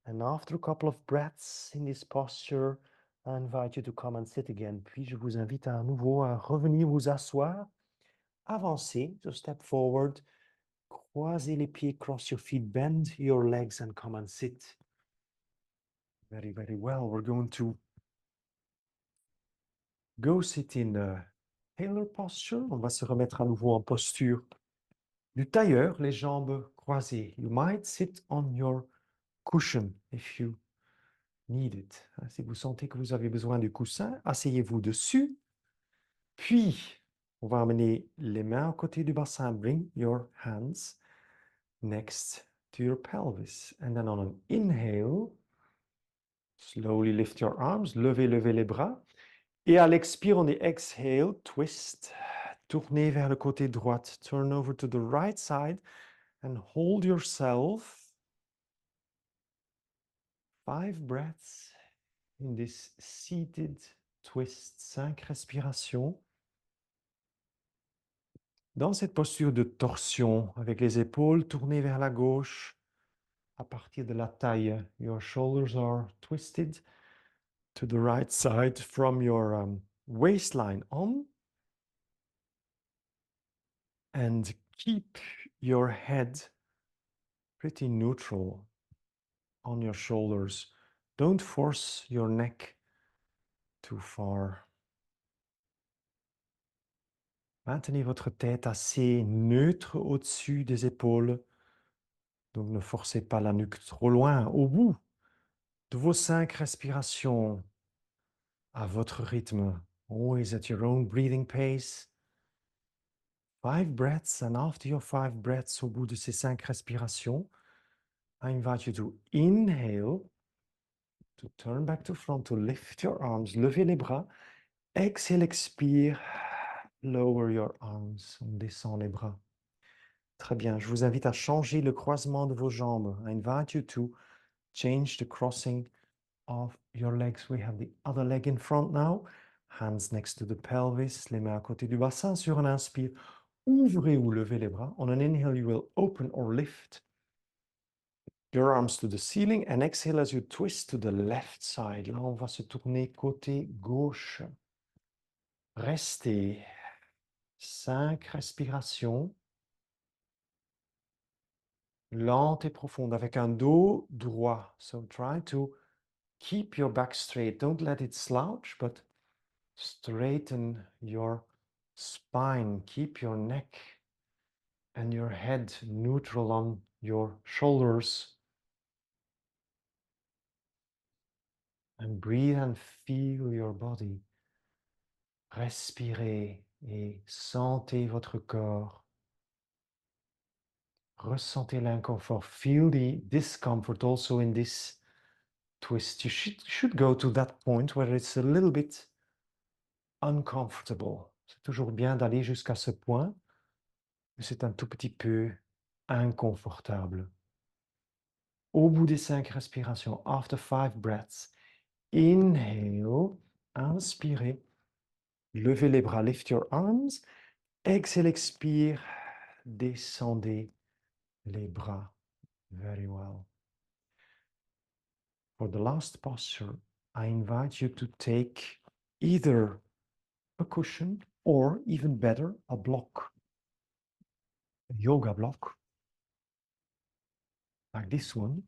And after a couple of breaths in this posture, I invite you to come and sit again. Puis je vous invite à nouveau à revenir vous asseoir. Avancez, so step forward. Croisez les pieds, cross your feet, bend your legs and come and sit. Very, very well. We're going to go sit in a tailor posture. On va se remettre à nouveau en posture du tailleur, les jambes croisées. You might sit on your cushion if you need it. Si vous sentez que vous avez besoin du coussin, asseyez-vous dessus. Puis, on va amener les mains à côté du bassin. Bring your hands next to your pelvis. And then on an inhale, slowly lift your arms. Levez, levez les bras. Et à l'expire, on dit exhale, twist. Tournez vers le côté droit. Turn over to the right side and hold yourself. 5 breaths in this seated twist. 5 respirations. Dans cette posture de torsion, avec les épaules tournées vers la gauche, à partir de la taille, your shoulders are twisted to the right side from your waistline on. And keep your head pretty neutral on your shoulders. Don't force your neck too far. Maintenez votre tête assez neutre au-dessus des épaules. Donc ne forcez pas la nuque trop loin. Au bout de vos 5 respirations, à votre rythme, always at your own breathing pace. 5 breaths, and after your 5 breaths, au bout de ces 5 respirations, I invite you to inhale, to turn back to front, to lift your arms, levez les bras. Exhale, expire, lower your arms, on descend les bras. Très bien, je vous invite à changer le croisement de vos jambes. I invite you to change the crossing of your legs. We have the other leg in front now. Hands next to the pelvis, les mains à côté du bassin. Sur un inspire, ouvrez ou levez les bras. On an inhale, you will open or lift your arms to the ceiling. And exhale as you twist to the left side. Là, on va se tourner côté gauche. Restez. 5 respirations. Lente et profonde avec un dos droit. So try to keep your back straight. Don't let it slouch, but straighten your spine. Keep your neck and your head neutral on your shoulders. And breathe and feel your body. Respirez et sentez votre corps. Ressentez l'inconfort. Feel the discomfort also in this twist. You should go to that point where it's a little bit uncomfortable. C'est toujours bien d'aller jusqu'à ce point, mais c'est un tout petit peu inconfortable. Au bout des 5 respirations, after 5 breaths, inhale, inspirez, levez les bras, lift your arms, exhale, expire, descendez les bras. Very well. For the last posture, I invite you to take either a cushion or, even better, a block, a yoga block, like this one,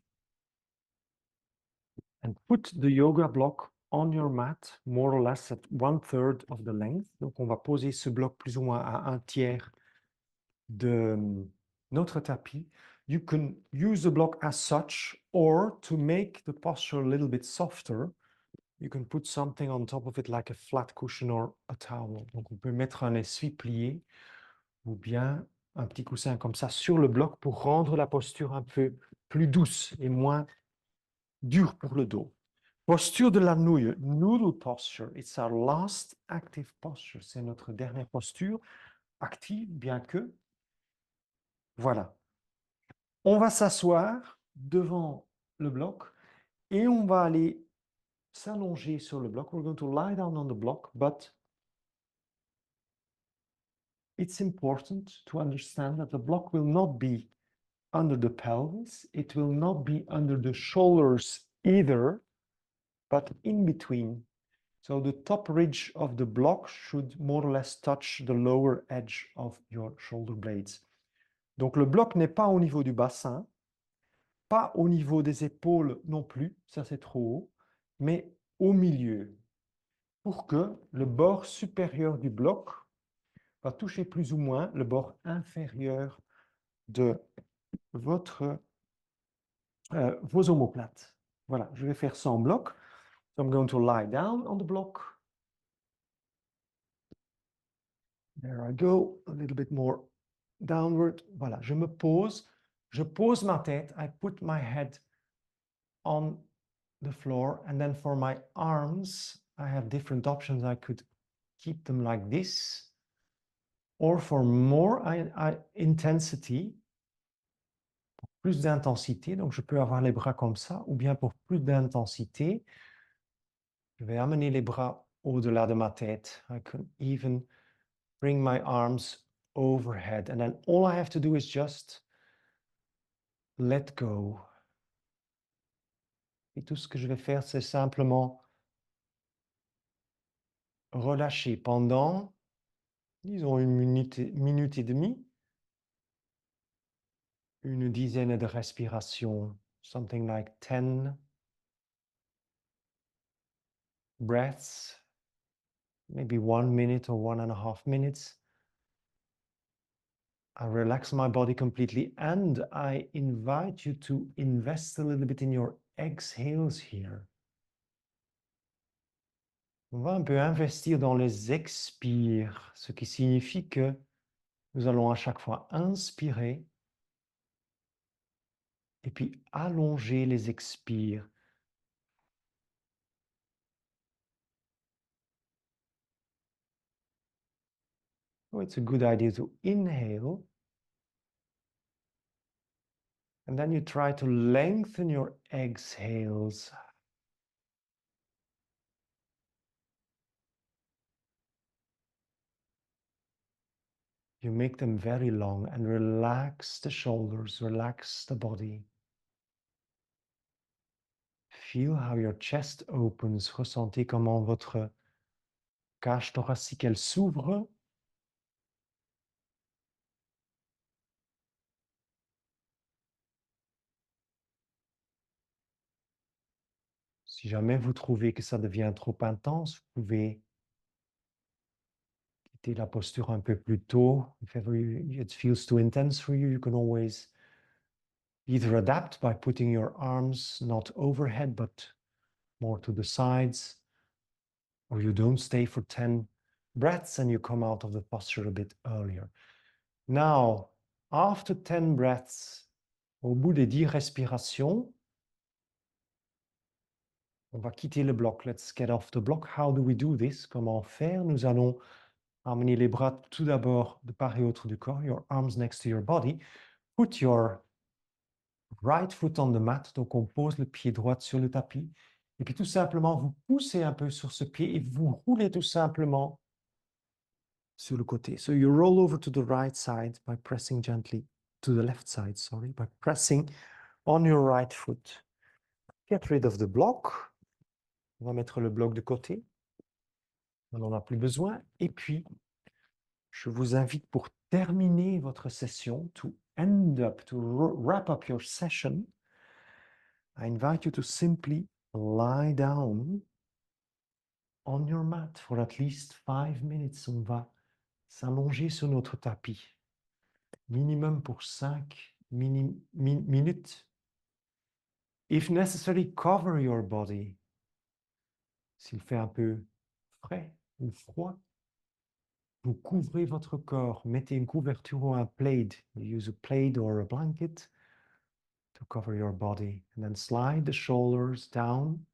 and put the yoga block on your mat, more or less at 1/3 of the length. Donc, on va poser ce bloc plus ou moins à 1/3 de notre tapis. You can use the block as such, or to make the posture a little bit softer, you can put something on top of it like a flat cushion or a towel. Donc, on peut mettre un essuie-plié ou bien un petit coussin comme ça sur le bloc pour rendre la posture un peu plus douce et moins dure pour le dos. Posture de la nouille, noodle posture. It's our last active posture. C'est notre dernière posture active, bien que. Voilà. On va s'asseoir devant le bloc et on va aller s'allonger sur le bloc. We're going to lie down on the block, but it's important to understand that the block will not be under the pelvis. It will not be under the shoulders either, but in between. So the top ridge of the block should more or less touch the lower edge of your shoulder blades. Donc le bloc n'est pas au niveau du bassin, pas au niveau des épaules non plus, ça c'est trop haut, mais au milieu, pour que le bord supérieur du bloc va toucher plus ou moins le bord inférieur de vos omoplates. Voilà, je vais faire sans bloc. So I'm going to lie down on the block. There I go, a little bit more downward. Voilà, je pose ma tête. I put my head on the floor. And then for my arms, I have different options. I could keep them like this. Or for more intensity, plus d'intensité, donc je peux avoir les bras comme ça, ou bien pour plus d'intensité, je vais amener les bras au-delà de ma tête. I can even bring my arms overhead. And then all I have to do is just let go. Et tout ce que je vais faire, c'est simplement relâcher pendant, disons, une minute et demie, une dizaine de respirations, something like 10 breaths, maybe 1 minute or 1.5 minutes. I relax my body completely and I invite you to invest a little bit in your exhales here. On va un peu investir dans les expires, ce qui signifie que Nous allons à chaque fois inspirer et puis allonger les expires. So it's a good idea to inhale. And then you try to lengthen your exhales. You make them very long and relax the shoulders, relax the body. Feel how your chest opens. Ressentez comment votre cage thoracique elle s'ouvre. Si jamais vous trouvez que ça devient trop intense, vous pouvez quitter la posture un peu plus tôt. If ever it feels too intense for you, you can always either adapt by putting your arms not overhead but more to the sides, or you don't stay for 10 breaths and you come out of the posture a bit earlier. Now, after 10 breaths, au bout des 10 respirations, on va quitter le bloc. Let's get off the block. How do we do this? Comment faire? Nous allons amener les bras tout d'abord de part et autre du corps. Your arms next to your body. Put your right foot on the mat. Donc, on pose le pied droit sur le tapis. Et puis, tout simplement, vous poussez un peu sur ce pied et vous roulez tout simplement sur le côté. So, you roll over to the right side by pressing gently, to the left side, sorry, by pressing on your right foot. Get rid of the block. On va mettre le bloc de côté. On n'en a plus besoin. Et puis, je vous invite pour terminer votre session, to wrap up your session, I invite you to simply lie down on your mat for at least 5 minutes. On va s'allonger sur notre tapis, minimum pour 5 minutes. If necessary, cover your body. S'il fait un peu frais ou froid, vous couvrez votre corps. Mettez une couverture ou un plaid. You use a plaid or a blanket to cover your body. And then slide the shoulders down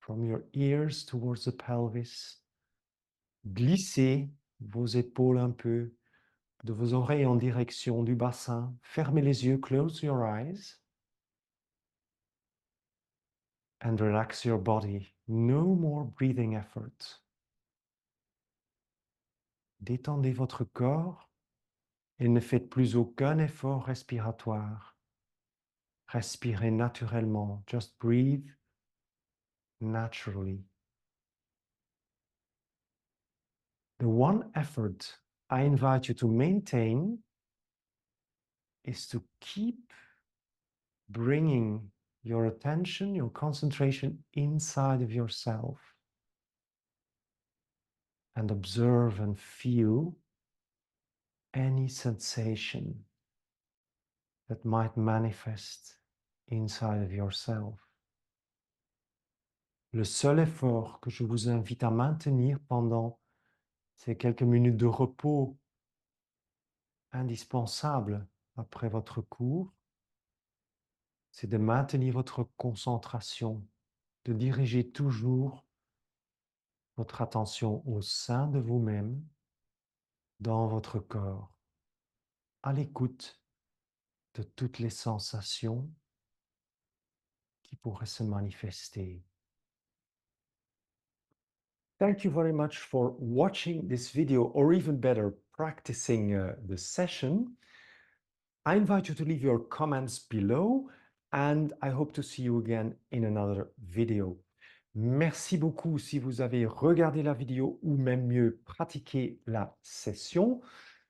from your ears towards the pelvis. Glissez vos épaules un peu de vos oreilles en direction du bassin. Fermez les yeux, close your eyes. And relax your body. No more breathing effort. Détendez votre corps et ne faites plus aucun effort respiratoire. Respirez naturellement. Just breathe naturally. The one effort I invite you to maintain is to keep bringing your attention, your concentration inside of yourself and observe and feel any sensation that might manifest inside of yourself. Le seul effort que je vous invite à maintenir pendant ces quelques minutes de repos indispensables après votre cours, c'est de maintenir votre concentration, de diriger toujours votre attention au sein de vous-même, dans votre corps, à l'écoute de toutes les sensations qui pourraient se manifester. Thank you very much for watching this video, or even better, practicing the session. I invite you to leave your comments below, and I hope to see you again in another video. Merci beaucoup si vous avez regardé la vidéo ou même mieux pratiqué la session.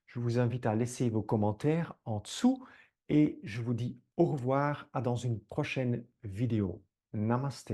Je vous invite à laisser vos commentaires en dessous et je vous dis au revoir à dans une prochaine vidéo. Namaste.